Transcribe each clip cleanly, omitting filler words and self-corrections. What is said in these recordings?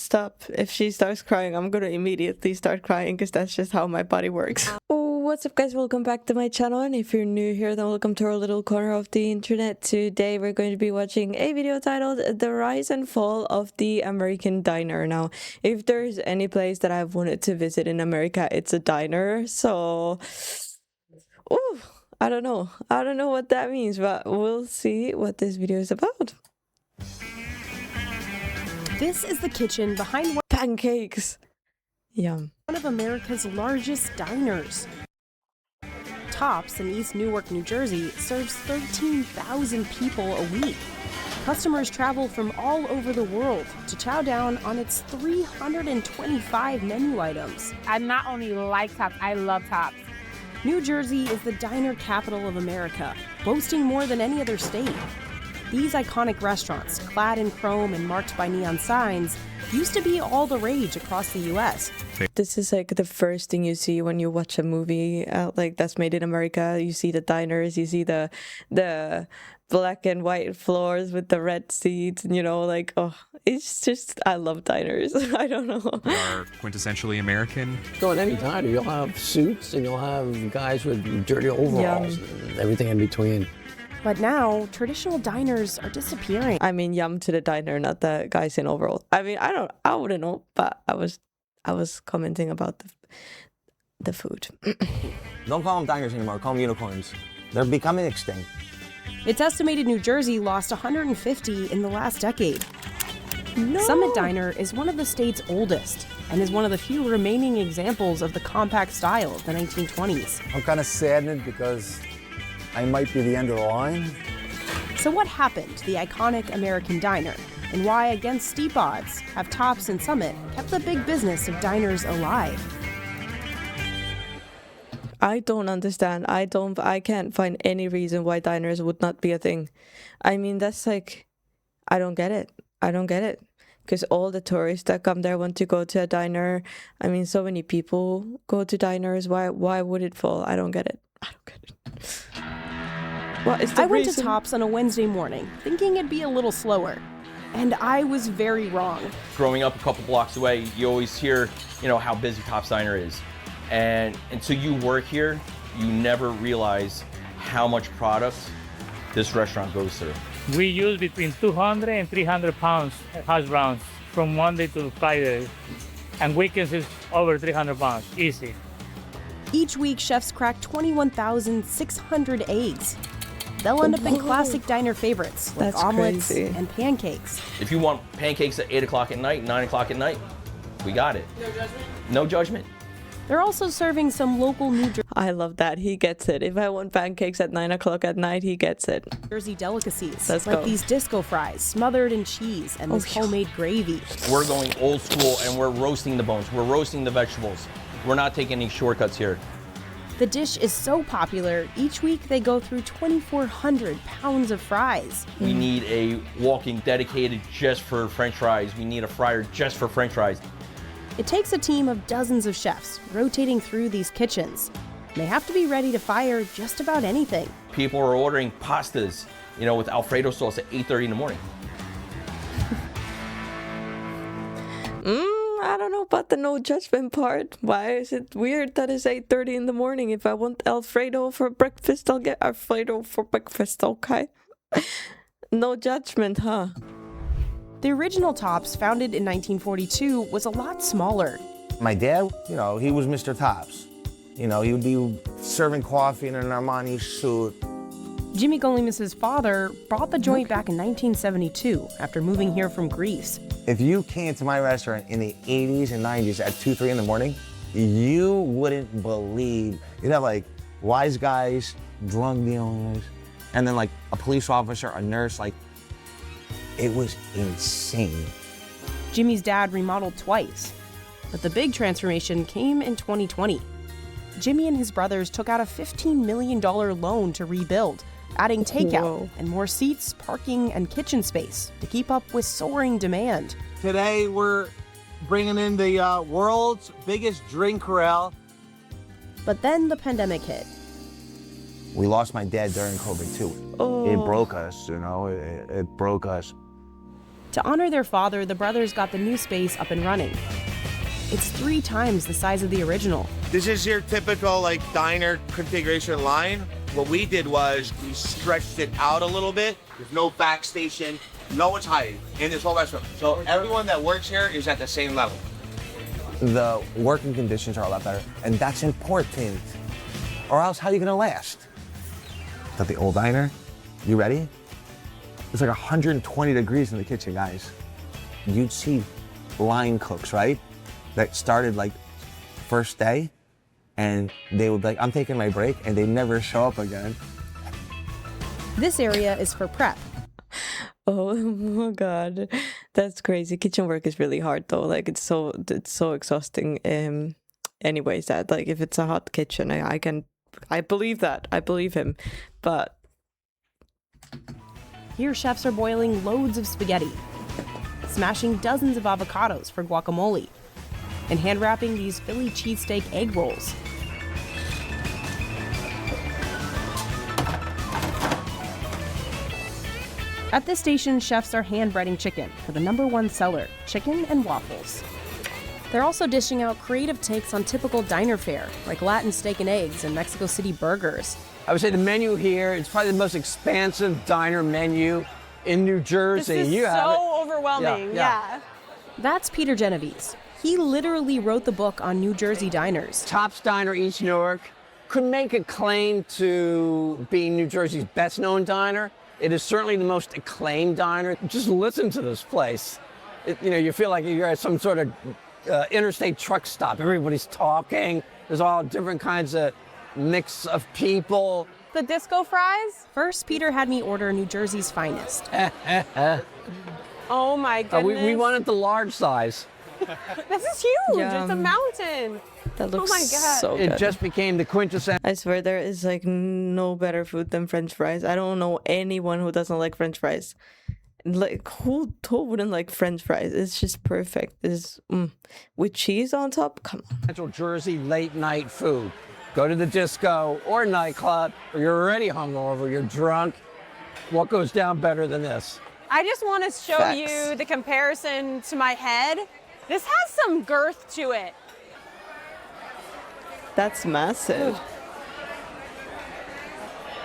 stop. If she starts crying, I'm gonna immediately start crying because that's just how my body works. Oh, what's up guys? Welcome back to my channel, and if you're new here, then welcome to our little corner of the internet. Today we're going to be watching a video titled The Rise and Fall of the American Diner. Now, if there's any place that I've wanted to visit in America, it's a diner. So, ooh, I don't know what that means, but we'll see what this video is about. This is the kitchen behind Pancakes. Yum. one of America's largest diners. Tops in East Newark, New Jersey, serves 13,000 people a week. Customers travel from all over the world to chow down on its 325 menu items. I not only like Tops, I love Tops. New Jersey is the diner capital of America, boasting more than any other state. These iconic restaurants, clad in chrome and marked by neon signs, used to be all the rage across the U.S. This is like the first thing you see when you watch a movie like that's made in America. You see the diners, you see the black and white floors with the red seats, and like, oh, it's just, I love diners. I don't know. We are quintessentially American. Go in any diner, you'll have suits and you'll have guys with dirty overalls and everything in between. But now, traditional diners are disappearing. I mean, yum to the diner, not the guys in overall. I mean, I wouldn't know, but I was commenting about the food. Don't call them diners anymore, call them unicorns. They're becoming extinct. It's estimated New Jersey lost 150 in the last decade. No. Summit Diner is one of the state's oldest and is one of the few remaining examples of the compact style of the 1920s. I'm kind of saddened because I might be the end of the line. So what happened to the iconic American diner, and why, against steep odds, have Tops and Summit kept the big business of diners alive? I don't understand. I can't find any reason why diners would not be a thing. I mean, that's like, I don't get it. Because all the tourists that come there want to go to a diner. I mean, so many people go to diners. Why would it fall? I don't get it. What is the I went to reason? Tops on a Wednesday morning, thinking it'd be a little slower. And I was very wrong. Growing up a couple blocks away, you always hear, how busy Tops Diner is. And until you work here, you never realize how much product this restaurant goes through. We use between 200 and 300 pounds hash browns from Monday to Friday. And weekends is over 300 pounds, easy. Each week, chefs crack 21,600 eggs. They'll end up in classic diner favorites like That's omelets crazy. and pancakes. If you want pancakes at 8 o'clock at night, 9 o'clock at night, we got it. No judgment? No judgment. They're also serving some local New I love that. He gets it. If I want pancakes at 9 o'clock at night, he gets it. Jersey delicacies, Let's like go. these disco fries smothered in cheese and this homemade gravy. We're going old school and we're roasting the bones. We're roasting the vegetables. We're not taking any shortcuts here. The dish is so popular, each week they go through 2,400 pounds of fries. We need a walk-in dedicated just for French fries. We need a fryer just for French fries. It takes a team of dozens of chefs rotating through these kitchens. They have to be ready to fire just about anything. People are ordering pastas, with Alfredo sauce at 8:30 in the morning. I don't know about the no judgment part. Why is it weird that it's 8:30 in the morning? If I want Alfredo for breakfast, I'll get Alfredo for breakfast, okay? No judgment, huh? The original Tops, founded in 1942, was a lot smaller. My dad, he was Mr. Tops. He would be serving coffee in an Armani suit. Jimmy Golimus's father brought the joint back in 1972 after moving here from Greece. If you came to my restaurant in the 80s and 90s at 2, 3 in the morning, you wouldn't believe. You'd have like wise guys, drug dealers, and then like a police officer, a nurse, it was insane. Jimmy's dad remodeled twice, but the big transformation came in 2020. Jimmy and his brothers took out a $15 million loan to rebuild, adding takeout and more seats, parking, and kitchen space to keep up with soaring demand. Today we're bringing in the world's biggest drink corral. But then the pandemic hit. We lost my dad during COVID too. Oh. It broke us, it broke us. To honor their father, the brothers got the new space up and running. It's 3 times the size of the original. This is your typical like diner configuration line. What we did was we stretched it out a little bit. There's no backstation, no one's hiding in this whole restaurant. So everyone that works here is at the same level. The working conditions are a lot better, and that's important. Or else, how are you gonna last? At the old diner, you ready? It's like 120 degrees in the kitchen, guys. You'd see line cooks, right? That started like first day, and they would be like, I'm taking my break, and they never show up again. This area is for prep. Oh my God, that's crazy. Kitchen work is really hard though. Like it's so exhausting. Anyways, that like if it's a hot kitchen, I believe that. I believe him, but Here, chefs are boiling loads of spaghetti, smashing dozens of avocados for guacamole, and hand wrapping these Philly cheesesteak egg rolls. At this station, chefs are hand breading chicken for the #1 seller, chicken and waffles. They're also dishing out creative takes on typical diner fare, like Latin steak and eggs and Mexico City burgers. I would say the menu here, it's probably the most expansive diner menu in New Jersey. This is so overwhelming, yeah. That's Peter Genovese. He literally wrote the book on New Jersey diners. Tops Diner, East Newark, could make a claim to being New Jersey's best known diner. It is certainly the most acclaimed diner. Just listen to this place. You feel like you're at some sort of interstate truck stop. Everybody's talking. There's all different kinds of mix of people. The disco fries? First, Peter had me order New Jersey's finest. Oh my goodness. We wanted the large size. This is huge. Yeah. It's a mountain. that looks Oh my God. so good. It just became the quintessential. I swear there is like no better food than French fries. I don't know anyone who doesn't like French fries. Like who wouldn't like French fries? It's just perfect. It's with cheese on top. Come on. Central Jersey late night food. Go to the disco or nightclub, or you're already hungover, you're drunk. What goes down better than this? I just want to show Facts. you the comparison to my head. This has some girth to it. That's massive.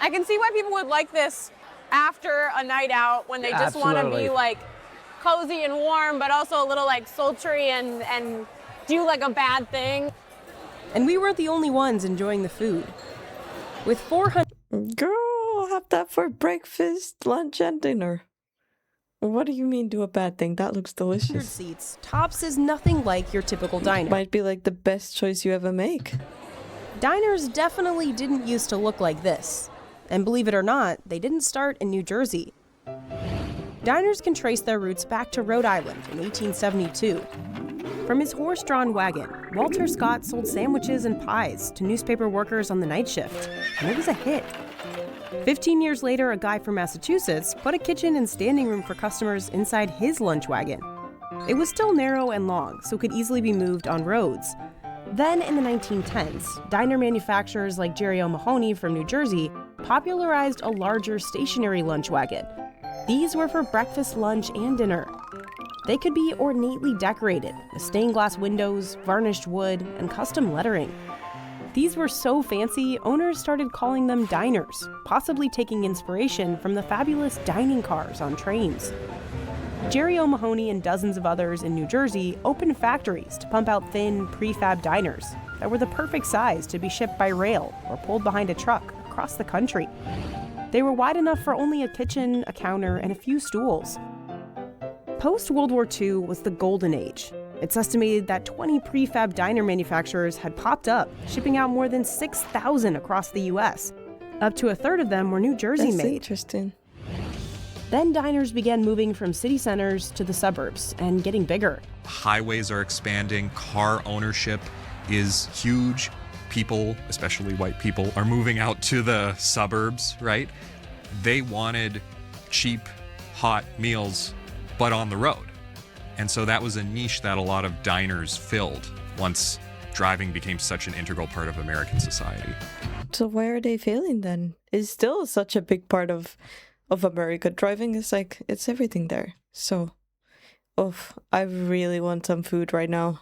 I can see why people would like this after a night out when they just want to Absolutely. be like cozy and warm, but also a little like sultry and do like a bad thing. And we weren't the only ones enjoying the food. With 400 Girl, I'll have that for breakfast, lunch, and dinner. What do you mean do a bad thing? That looks delicious. seats, Tops is nothing like your typical diner. Might be like the best choice you ever make. Diners definitely didn't used to look like this. And believe it or not, they didn't start in New Jersey. Diners can trace their roots back to Rhode Island in 1872. From his horse-drawn wagon, Walter Scott sold sandwiches and pies to newspaper workers on the night shift, and it was a hit. 15 years later, a guy from Massachusetts put a kitchen and standing room for customers inside his lunch wagon. It was still narrow and long, so it could easily be moved on roads. Then in the 1910s, diner manufacturers like Jerry O'Mahony from New Jersey popularized a larger stationary lunch wagon. These were for breakfast, lunch, and dinner. They could be ornately decorated with stained glass windows, varnished wood, and custom lettering. These were so fancy, owners started calling them diners, possibly taking inspiration from the fabulous dining cars on trains. Jerry O'Mahony and dozens of others in New Jersey opened factories to pump out thin, prefab diners that were the perfect size to be shipped by rail or pulled behind a truck across the country. They were wide enough for only a kitchen, a counter, and a few stools. Post-World War II was the golden age. It's estimated that 20 prefab diner manufacturers had popped up, shipping out more than 6,000 across the U.S. Up to a third of them were New Jersey That's made. interesting. Then diners began moving from city centers to the suburbs and getting bigger. Highways are expanding, car ownership is huge. People, especially white people, are moving out to the suburbs, right? They wanted cheap, hot meals, but on the road. And so that was a niche that a lot of diners filled once driving became such an integral part of American society. So why are they failing then? It's still such a big part of America. Driving is like, it's everything there. So Oof, I really want some food right now.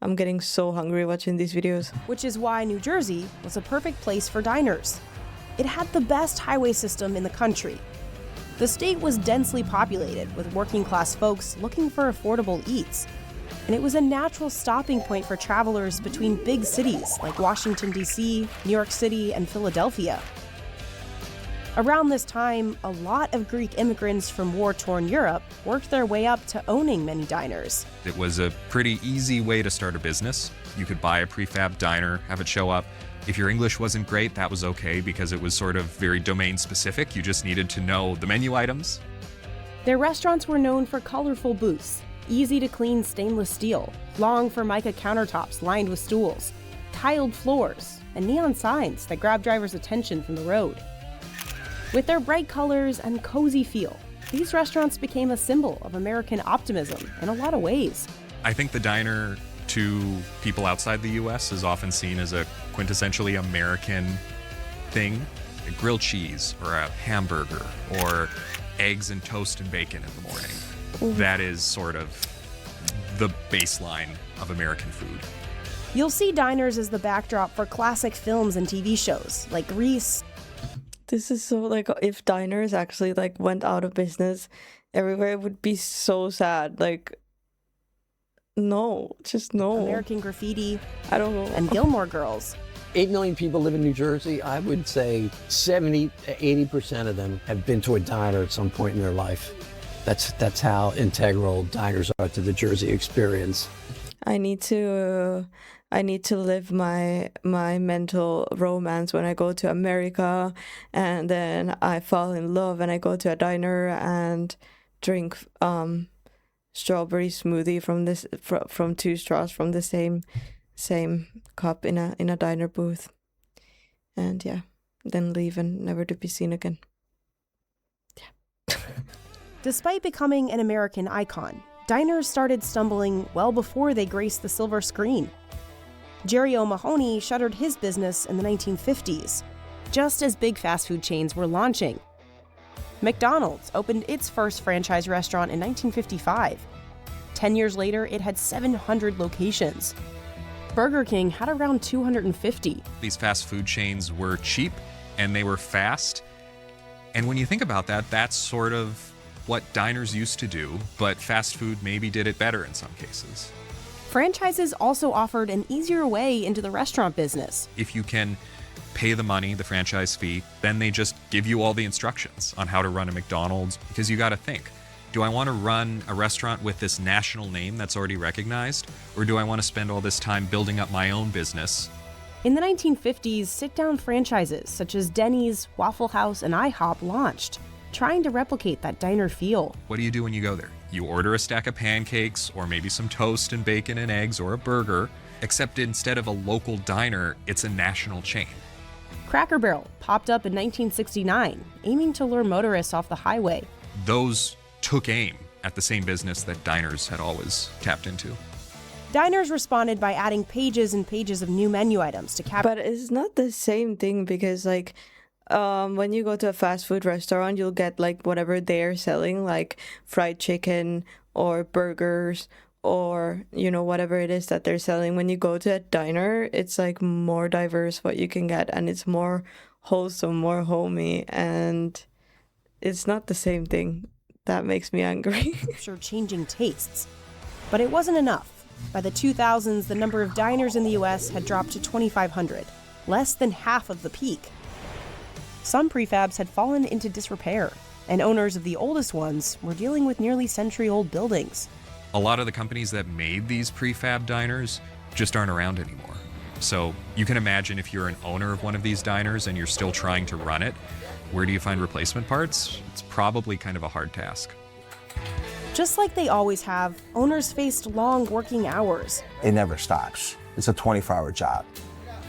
I'm getting so hungry watching these videos. Which is why New Jersey was a perfect place for diners. It had the best highway system in the country. The state was densely populated with working-class folks looking for affordable eats. And it was a natural stopping point for travelers between big cities like Washington, D.C., New York City, and Philadelphia. Around this time, a lot of Greek immigrants from war-torn Europe worked their way up to owning many diners. It was a pretty easy way to start a business. You could buy a prefab diner, have it show up. If your English wasn't great, that was okay because it was sort of very domain specific. You just needed to know the menu items. Their restaurants were known for colorful booths, easy to clean stainless steel, long Formica countertops lined with stools, tiled floors, and neon signs that grab drivers' attention from the road. With their bright colors and cozy feel, these restaurants became a symbol of American optimism in a lot of ways. I think the diner to people outside the US is often seen as a quintessentially American thing. A grilled cheese or a hamburger or eggs and toast and bacon in the morning. Ooh. That is sort of the baseline of American food. You'll see diners as the backdrop for classic films and TV shows like Grease. This is so like if diners actually like went out of business everywhere, it would be so sad. Like, no, just no. American Graffiti. I don't know. And Gilmore Girls. 8 million people live in New Jersey. I would say 70 to 80% of them have been to a diner at some point in their life. That's how integral diners are to the Jersey experience. I need to live my mental romance when I go to America, and then I fall in love and I go to a diner and drink strawberry smoothie from 2 straws from the same cup in a diner booth, and yeah, then leave and never to be seen again. Yeah. Despite becoming an American icon, diners started stumbling well before they graced the silver screen. Jerry O'Mahony shuttered his business in the 1950s, just as big fast food chains were launching. McDonald's opened its first franchise restaurant in 1955. 10 years later, it had 700 locations. Burger King had around 250. These fast food chains were cheap and they were fast. And when you think about that, that's sort of what diners used to do, but fast food maybe did it better in some cases. Franchises also offered an easier way into the restaurant business. If you can pay the money, the franchise fee, then they just give you all the instructions on how to run a McDonald's, because you got to think, do I want to run a restaurant with this national name that's already recognized, or do I want to spend all this time building up my own business? In the 1950s, sit-down franchises such as Denny's, Waffle House, and IHOP launched, trying to replicate that diner feel. What do you do when you go there? You order a stack of pancakes, or maybe some toast and bacon and eggs, or a burger, except instead of a local diner, it's a national chain. Cracker Barrel popped up in 1969, aiming to lure motorists off the highway. Those took aim at the same business that diners had always tapped into. Diners responded by adding pages and pages of new menu items to capture. But it's not the same thing, because like when you go to a fast food restaurant, you'll get like whatever they're selling, like fried chicken or burgers or, you know, whatever it is that they're selling. When you go to a diner, it's like more diverse what you can get, and it's more wholesome, more homey, and it's not the same thing. That makes me angry. Sure, changing tastes. But it wasn't enough. By the 2000s, the number of diners in the US had dropped to 2,500, less than half of the peak. Some prefabs had fallen into disrepair, and owners of the oldest ones were dealing with nearly century-old buildings. A lot of the companies that made these prefab diners just aren't around anymore. So you can imagine if you're an owner of one of these diners and you're still trying to run it, where do you find replacement parts? It's probably kind of a hard task. Just like they always have, owners faced long working hours. It never stops. It's a 24-hour job.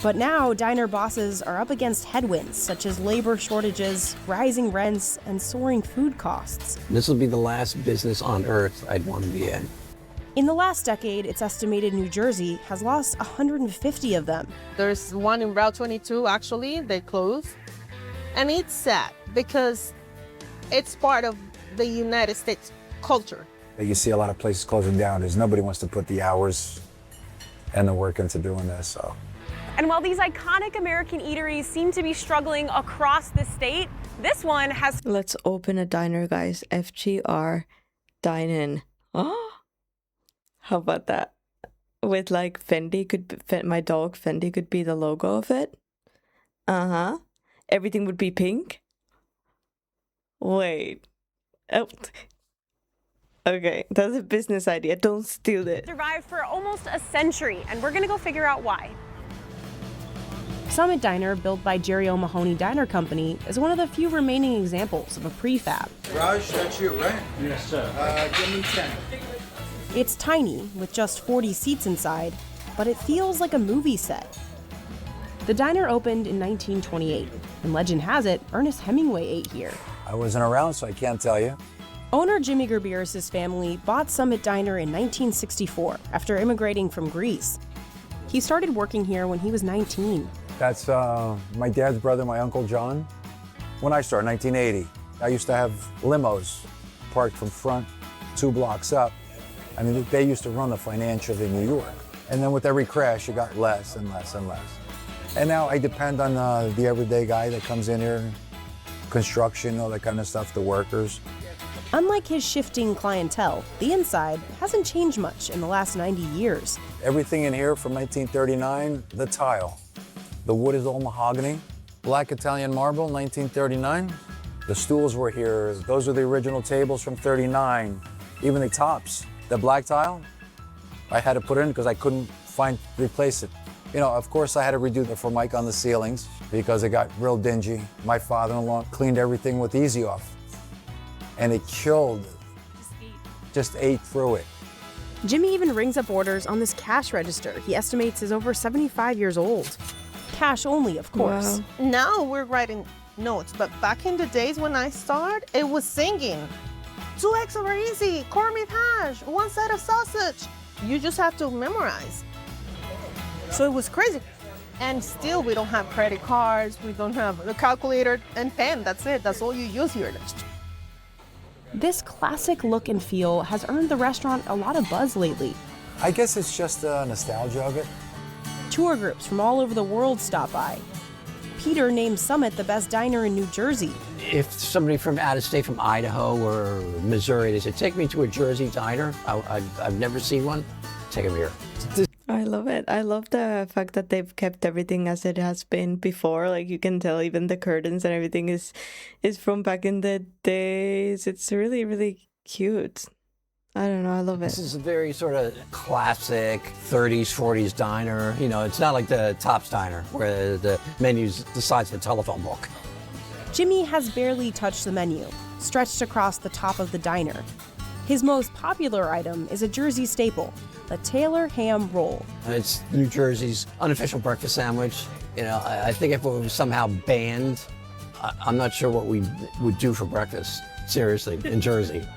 But now, diner bosses are up against headwinds such as labor shortages, rising rents, and soaring food costs. This will be the last business on earth I'd want to be in. In the last decade, it's estimated New Jersey has lost 150 of them. There's one in Route 22, actually, they closed. And it's sad because it's part of the United States culture. that you see a lot of places closing down is nobody wants to put the hours and the work into doing this, so. And while these iconic American eateries seem to be struggling across the state, this one has... Let's open a diner, guys. FGR Dine-In. Oh, how about that? With like Fendi, my dog Fendi could be the logo of it. Uh-huh. Everything would be pink. Wait. Oh. Okay, that's a business idea. Don't steal it. Survived for almost a century, and we're gonna go figure out why. Summit Diner, built by Jerry O'Mahony Diner Company, is one of the few remaining examples of a prefab. Raj, that's you, right? Yes, sir. Give me 10. It's tiny, with just 40 seats inside, but it feels like a movie set. The diner opened in 1928, and legend has it, Ernest Hemingway ate here. I wasn't around, so I can't tell you. Owner Jimmy Gerbieris' family bought Summit Diner in 1964 after immigrating from Greece. He started working here when he was 19. That's my dad's brother, my Uncle John. When I started, 1980, I used to have limos parked from front 2 blocks up. I mean, they used to run the financial in New York. And then with every crash, it got less and less and less. And now I depend on the everyday guy that comes in here, construction, all that kind of stuff, the workers. Unlike his shifting clientele, the inside hasn't changed much in the last 90 years. Everything in here from 1939, the tile. The wood is all mahogany. Black Italian marble, 1939. The stools were here. Those are the original tables from 39. Even the tops, the black tile, I had to put in because I couldn't replace it. You know, of course I had to redo the Formica on the ceilings because it got real dingy. My father-in-law cleaned everything with Easy Off. And it killed it. Just ate through it. Jimmy even rings up orders on this cash register he estimates is over 75 years old. Cash only, of course. Wow. Now we're writing notes, but back in the days when I started, it was singing. 2 eggs over easy, corned beef hash, 1 side of sausage. You just have to memorize. So it was crazy. And still we don't have credit cards, we don't have a calculator and pen, that's it, that's all you use here. This classic look and feel has earned the restaurant a lot of buzz lately. I guess it's just the nostalgia of it. Tour groups from all over the world stop by. Peter named Summit the best diner in New Jersey. If somebody from out of state, from Idaho or Missouri, they said, take me to a Jersey diner, I've never seen one, take them here. I love it. I love the fact that they've kept everything as it has been before. Like you can tell even the curtains and everything is from back in the days. It's really, really cute. I don't know, I love it. This is a very sort of classic 30s, 40s diner. You know, it's not like the Tops Diner where the menu's the size of a telephone book. Jimmy has barely touched the menu, stretched across the top of the diner. His most popular item is a Jersey staple, the Taylor ham roll. It's New Jersey's unofficial breakfast sandwich. You know, I think if it was somehow banned, I'm not sure what we would do for breakfast, seriously, in Jersey.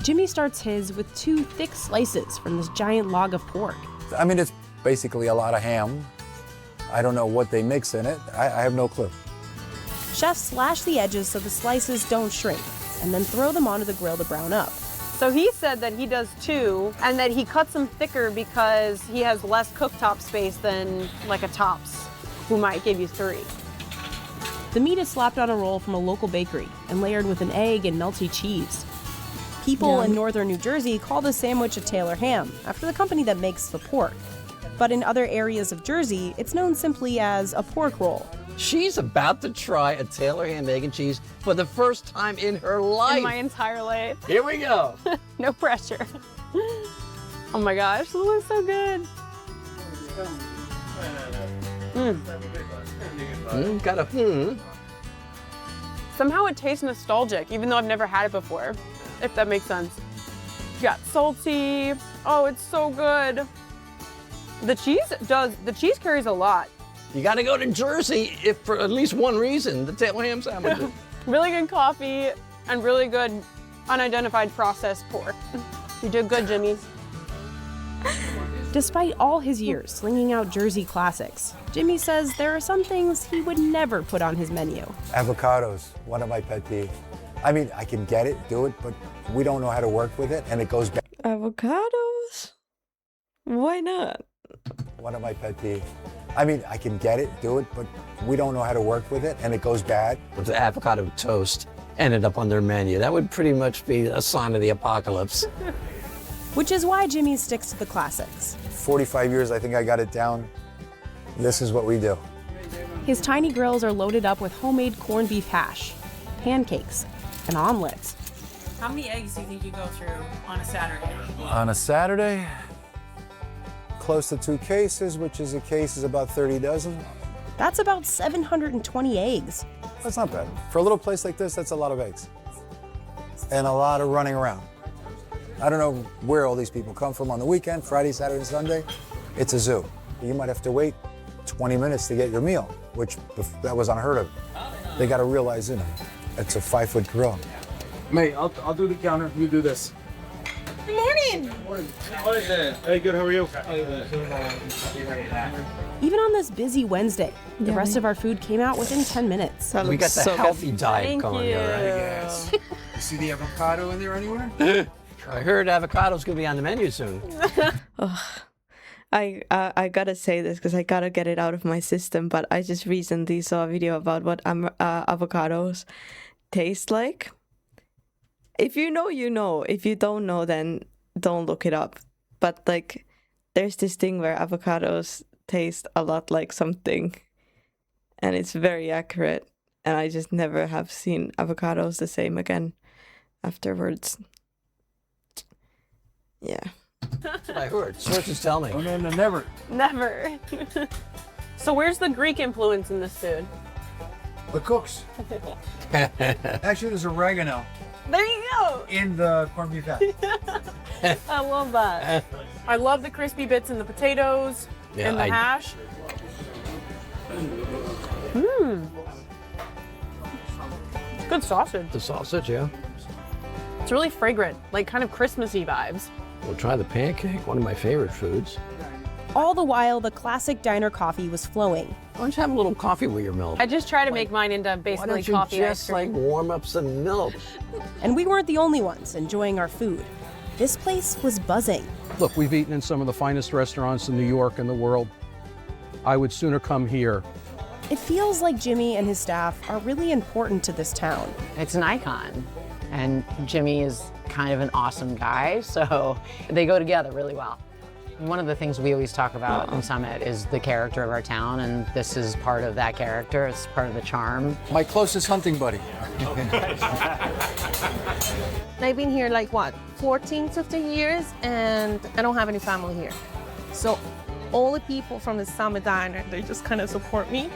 Jimmy starts his with 2 thick slices from this giant log of pork. I mean, it's basically a lot of ham. I don't know what they mix in it. I have no clue. Chefs slash the edges so the slices don't shrink, and then throw them onto the grill to brown up. So he said that he does 2, and that he cuts them thicker because he has less cooktop space than like a Tops, who might give you 3. The meat is slapped on a roll from a local bakery and layered with an egg and melty cheese. People in northern New Jersey call the sandwich a Taylor ham, after the company that makes the pork. But in other areas of Jersey, it's known simply as a pork roll. She's about to try a Taylor ham, egg, and cheese for the first time in her life. In my entire life. Here we go. No pressure. Oh my gosh, this looks so good. Somehow it tastes nostalgic, even though I've never had it before, if that makes sense. You got salty. Oh, it's so good. The cheese carries a lot. You got to go to Jersey if for at least one reason, the Taylor ham sandwiches. Really good coffee and really good unidentified processed pork. You did good, Jimmy. Despite all his years slinging out Jersey classics, Jimmy says there are some things he would never put on his menu. Avocados, one of my pet peeves. I mean, I can get it, do it, but we don't know how to work with it, and it goes back. Avocados? Why not? One of my pet peeves. I mean, I can get it, do it, but we don't know how to work with it, and it goes bad. If the avocado toast ended up on their menu, that would pretty much be a sign of the apocalypse. Which is why Jimmy sticks to the classics. 45 years, I think I got it down. This is what we do. His tiny grills are loaded up with homemade corned beef hash, pancakes, and omelets. How many eggs do you think you go through on a Saturday? On a Saturday, close to 2 cases, which is a case is about 30 dozen. That's about 720 eggs. That's not bad. For a little place like this, that's a lot of eggs. And a lot of running around. I don't know where all these people come from on the weekend, Friday, Saturday, and Sunday. It's a zoo. You might have to wait 20 minutes to get your meal, which that was unheard of. They got to realize, it's a 5-foot grill. Mate, I'll do the counter. You do this. Good morning. What is it? Hey, good. How are you? Even on this busy Wednesday, the rest of our food came out within 10 minutes. We got the healthy diet going here, right? Yes. You see the avocado in there anywhere? I heard avocado's gonna be on the menu soon. I gotta say this because I gotta get it out of my system, but I just recently saw a video about what avocados taste like. If you know, you know. If you don't know, then don't look it up. But like, there's this thing where avocados taste a lot like something, and it's very accurate. And I just never have seen avocados the same again afterwards. Yeah. That's what I heard. Sources tell me. Oh, no, never. Never. So where's the Greek influence in this food? The cooks. Actually, there's oregano There you go. in the corned beef hash. I love that. I love the crispy bits in the potatoes and the hash. Good sausage. The sausage, yeah. It's really fragrant, like kind of Christmassy vibes. We'll try the pancake, one of my favorite foods. All the while, the classic diner coffee was flowing. Why don't you have a little coffee with your milk? I just try to make mine into Why basically don't you coffee ice just cream. warm up some milk? And we weren't the only ones enjoying our food. This place was buzzing. Look, we've eaten in some of the finest restaurants in New York and the world. I would sooner come here. It feels like Jimmy and his staff are really important to this town. It's an icon, and Jimmy is kind of an awesome guy, so they go together really well. One of the things we always talk about in Summit is the character of our town, and this is part of that character. It's part of the charm. My closest hunting buddy. I've been here like, 14, 15 years, and I don't have any family here. So all the people from the Summit Diner, they just kind of support me.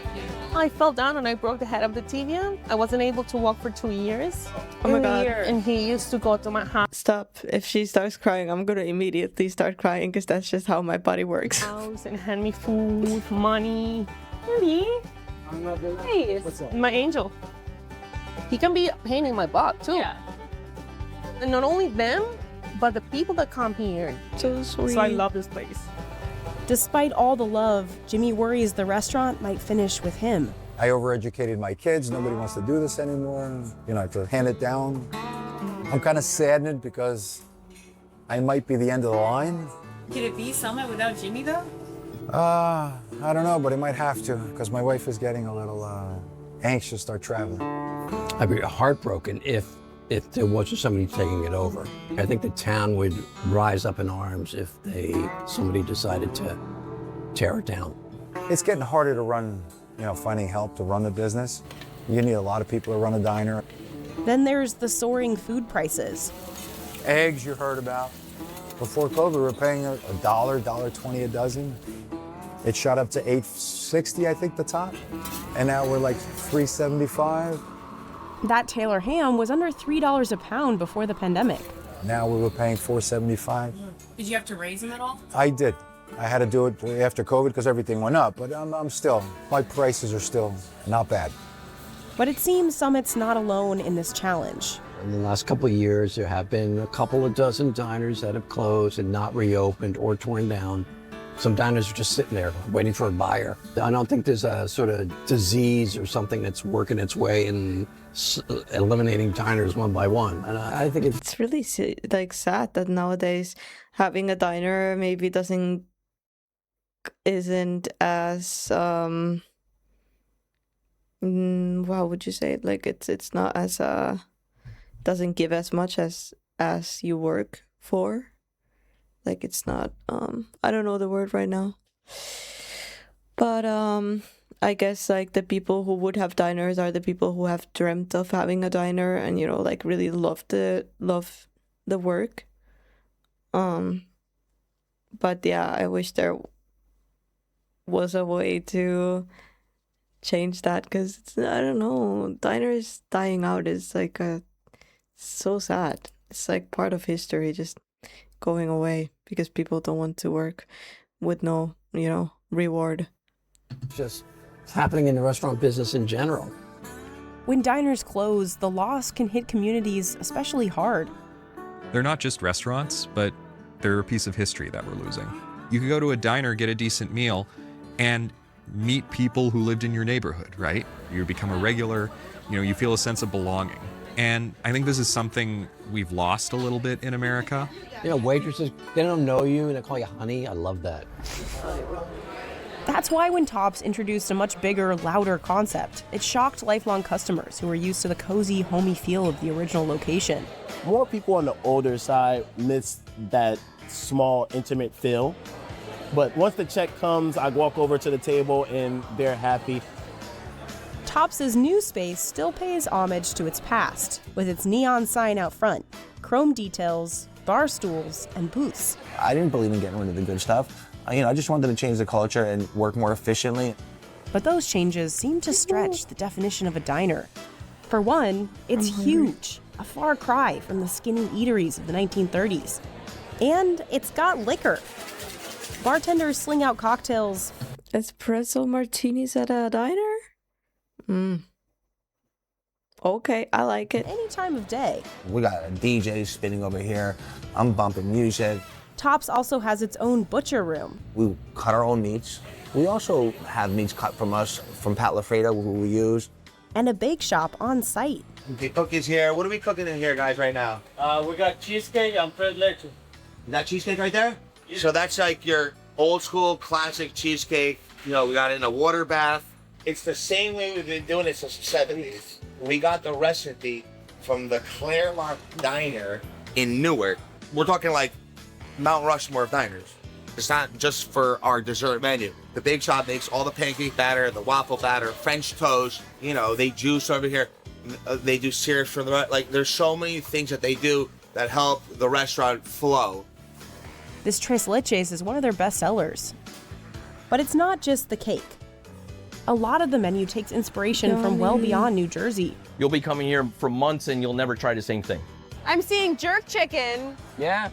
I fell down and I broke the head of the tibia. I wasn't able to walk for 2 years. Oh my God. And he used to go to my house. Stop. If she starts crying, I'm gonna immediately start crying because that's just how my body works. And hand me food, money. Really? Hey, What's up? my angel. He can be a pain in my butt too. Yeah. And not only them, but the people that come here. So sweet. So I love this place. Despite all the love, Jimmy worries the restaurant might finish with him. I overeducated my kids. Nobody wants to do this anymore. I have to hand it down. I'm kind of saddened because I might be the end of the line. Could it be Summit without Jimmy though? I don't know, but I might have to because my wife is getting a little anxious to start traveling. I'd be heartbroken if there wasn't somebody taking it over. I think the town would rise up in arms if somebody decided to tear it down. It's getting harder to run, finding help to run the business. You need a lot of people to run a diner. Then there's the soaring food prices. Eggs you heard about. Before COVID, we were paying $1.20 a dozen. It shot up to $8.60, I think, the top. And now we're like $3.75. That Taylor ham was under $3 a pound before the pandemic. Now we were paying $4.75. Did you have to raise them at all? I did. I had to do it after COVID because everything went up, but my prices are still not bad. But it seems Summit's not alone in this challenge. In the last couple of years, there have been a couple of dozen diners that have closed and not reopened or torn down. Some diners are just sitting there waiting for a buyer. I don't think there's a sort of disease or something that's working its way and eliminating diners one by one. And I think It's really like sad that nowadays having a diner maybe isn't as how would you say it? Like it's not as doesn't give as much as you work for. Like it's not I don't know the word right now. But I guess like the people who would have diners are the people who have dreamt of having a diner and you know like really love the work. But yeah, I wish there was a way to change that because I don't know, diners dying out is like so sad. It's like part of history just going away because people don't want to work with no, you know, reward. just happening in the restaurant business in general. When diners close, the loss can hit communities especially hard. They're not just restaurants, but they're a piece of history that we're losing. You could go to a diner, get a decent meal, and meet people who lived in your neighborhood, right? You become a regular, you know, you feel a sense of belonging. And I think this is something we've lost a little bit in America. You know, waitresses, they don't know you and they call you honey. I love that. That's why when Tops introduced a much bigger, louder concept, it shocked lifelong customers who were used to the cozy, homey feel of the original location. More people on the older side miss that small, intimate feel. But once the check comes, I walk over to the table and they're happy. Tops' new space still pays homage to its past, with its neon sign out front, chrome details, bar stools, and booths. I didn't believe in getting rid of the good stuff. I just wanted to change the culture and work more efficiently. But those changes seem to stretch the definition of a diner. For one, it's huge, a far cry from the skinny eateries of the 1930s. And it's got liquor. Bartenders sling out cocktails. Espresso martinis at a diner? Okay, I like it. Any time of day. We got a DJ spinning over here. I'm bumping music. Tops also has its own butcher room. We cut our own meats. We also have meats cut from us, from Pat LaFreda, who we use. And a bake shop on site. Okay, cookies here. What are we cooking in here, guys, right now? We got cheesecake and tres leche. That cheesecake right there? Yeah. So that's like your old school classic cheesecake. You know, we got it in a water bath. It's the same way we've been doing it since the 70s. We got the recipe from the Claremont Diner in Newark. We're talking like Mount Rushmore of diners. It's not just for our dessert menu. The Big Shop makes all the pancake batter, the waffle batter, French toast. You know, they juice over here. They do syrups for the like. There's so many things that they do that help the restaurant flow. This tres leches is one of their best sellers. But it's not just the cake. A lot of the menu takes inspiration from well beyond New Jersey. You'll be coming here for months and you'll never try the same thing. I'm seeing jerk chicken, Yeah.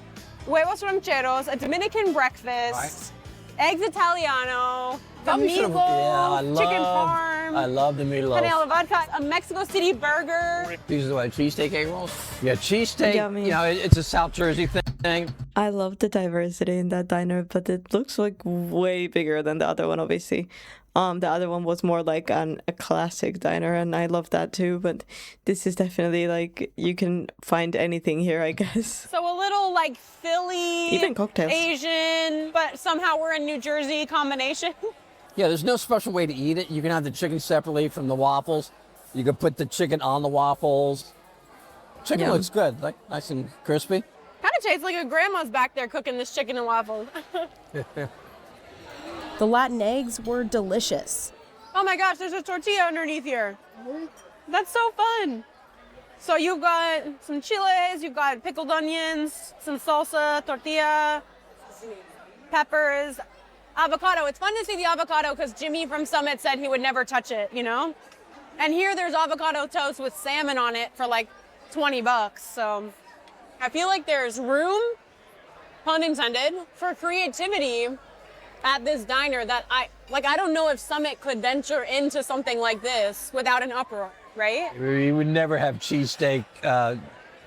huevos rancheros, a Dominican breakfast, eggs Italiano, the meatloaf, chicken parm, I love the meatloaf. panela vodka, a Mexico City burger. These are what, cheesesteak egg rolls? Yeah, cheesesteak, Yummy. you know, it's a South Jersey thing. I love the diversity in that diner, but it looks like way bigger than the other one, obviously. The other one was more like a classic diner, and I love that too. But this is definitely like you can find anything here, I guess. So a little like Philly, Even cocktails. Asian, but somehow we're in New Jersey combination. Yeah, there's no special way to eat it. You can have the chicken separately from the waffles. You can put the chicken on the waffles. Chicken Yeah. looks good, like nice and crispy. Kind of tastes like a grandma's back there cooking this chicken and waffles. The Latin eggs were delicious. Oh my gosh, there's a tortilla underneath here. That's so fun. So you've got some chiles, you've got pickled onions, some salsa, tortilla, peppers, avocado. It's fun to see the avocado because Jimmy from Summit said he would never touch it, you know? And here there's avocado toast with salmon on it for like $20. So I feel like there's room, pun intended, for creativity at this diner that I don't know if Summit could venture into something like this without an uproar, right? We would never have cheesesteak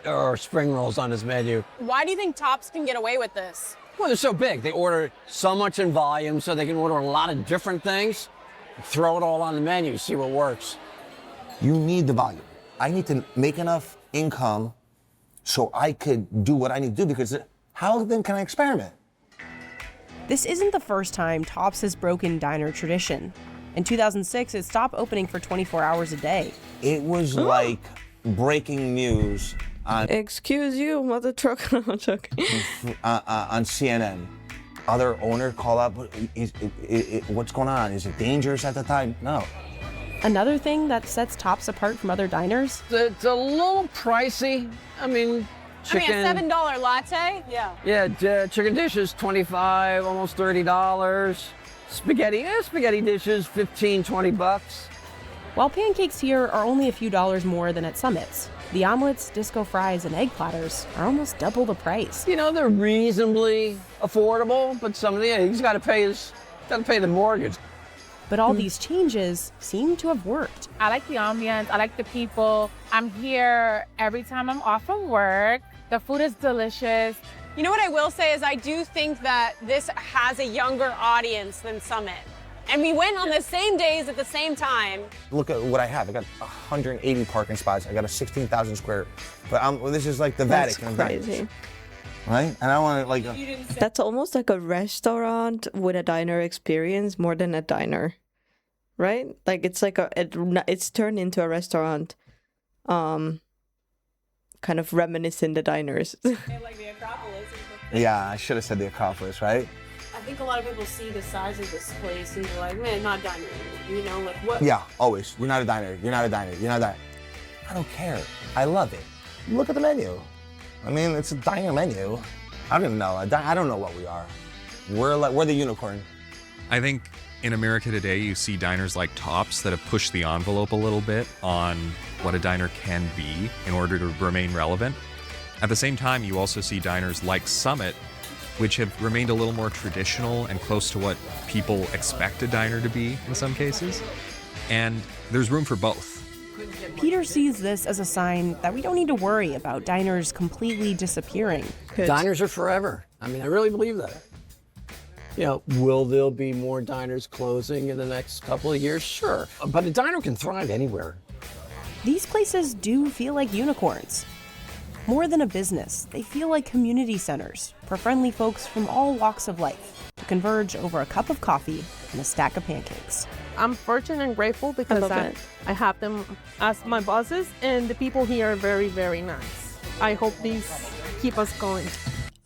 or spring rolls on his menu. Why do you think Tops can get away with this? Well, they're so big. They order so much in volume, so they can order a lot of different things, throw it all on the menu, see what works. You need the volume. I need to make enough income so I could do what I need to do, because how then can I experiment? This isn't the first time Tops has broken diner tradition. In 2006, it stopped opening for 24 hours a day. It was like breaking news on... Excuse you, mother trucker. I'm joking. On CNN. Other owner call up, what's going on? Is it dangerous at the time? No. Another thing that sets Tops apart from other diners? It's a little pricey. I mean, chicken. I mean, a $7 latte? Yeah. Yeah, chicken dishes, $25, almost $30. Spaghetti dishes, $15, $20. While pancakes here are only a few dollars more than at Summit's, the omelets, disco fries, and egg platters are almost double the price. You know, they're reasonably affordable, but some of the eggs gotta pay the mortgage. But all these changes seem to have worked. I like the ambiance. I like the people. I'm here every time I'm off from work. The food is delicious. You know what I will say is I do think that this has a younger audience than Summit. And we went on the same days at the same time. Look at what I have. I got 180 parking spots. I got a 16,000 square. But this is like the Vatican. That's crazy. Right? And I want to like... That's almost like a restaurant with a diner experience more than a diner. Right? Like it's like it's turned into a restaurant. Kind of reminiscent the diners. Like the Acropolis. Yeah, I should have said the Acropolis, right? I think a lot of people see the size of this place and they're like, man, not diner anymore. You know, like what? Yeah, always. You're not a diner. You're not a diner. You're not that. I don't care. I love it. Look at the menu. I mean, it's a diner menu. I don't know. I don't know what we are. We're the unicorn. I think in America today, you see diners like Tops that have pushed the envelope a little bit on what a diner can be in order to remain relevant. At the same time, you also see diners like Summit, which have remained a little more traditional and close to what people expect a diner to be in some cases. And there's room for both. Peter sees this as a sign that we don't need to worry about diners completely disappearing. Diners are forever. I mean, I really believe that. You know, will there be more diners closing in the next couple of years? Sure. But a diner can thrive anywhere. These places do feel like unicorns. More than a business, they feel like community centers for friendly folks from all walks of life to converge over a cup of coffee and a stack of pancakes. I'm fortunate and grateful because I have them as my bosses, and the people here are very, very nice. I hope these keep us going.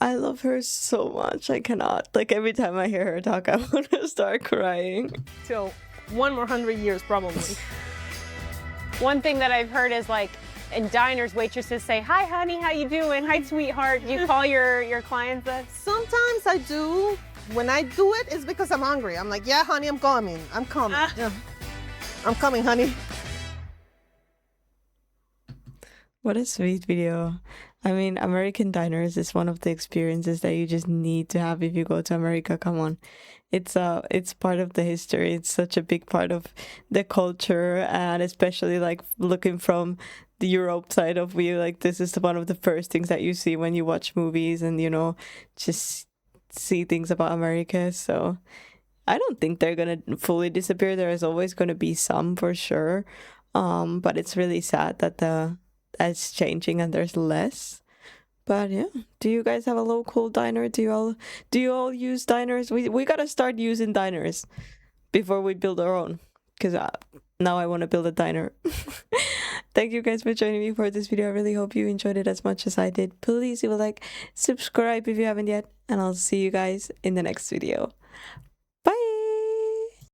I love her so much. I cannot. Like every time I hear her talk, I want to start crying. Till 100 years, probably. One thing that I've heard is like in diners, waitresses say, "Hi, honey, how you doing? Hi, sweetheart." Do you call your clients that? Sometimes I do. When I do it, it's because I'm hungry. I'm like, yeah, honey, I'm coming. I'm coming. Yeah. I'm coming, honey. What a sweet video. I mean, American diners is one of the experiences that you just need to have if you go to America. Come on. It's part of the history. It's such a big part of the culture, and especially like looking from the Europe side of view, like this is one of the first things that you see when you watch movies and, you know, just see things about America. So I don't think they're going to fully disappear. There is always going to be some for sure. But it's really sad that it's changing and there's less. But yeah, do you guys have a local diner? Do you all use diners? We got to start using diners before we build our own, because now I want to build a diner. Thank you guys for joining me for this video. I really hope you enjoyed it as much as I did. Please leave a like, subscribe if you haven't yet, and I'll see you guys in the next video.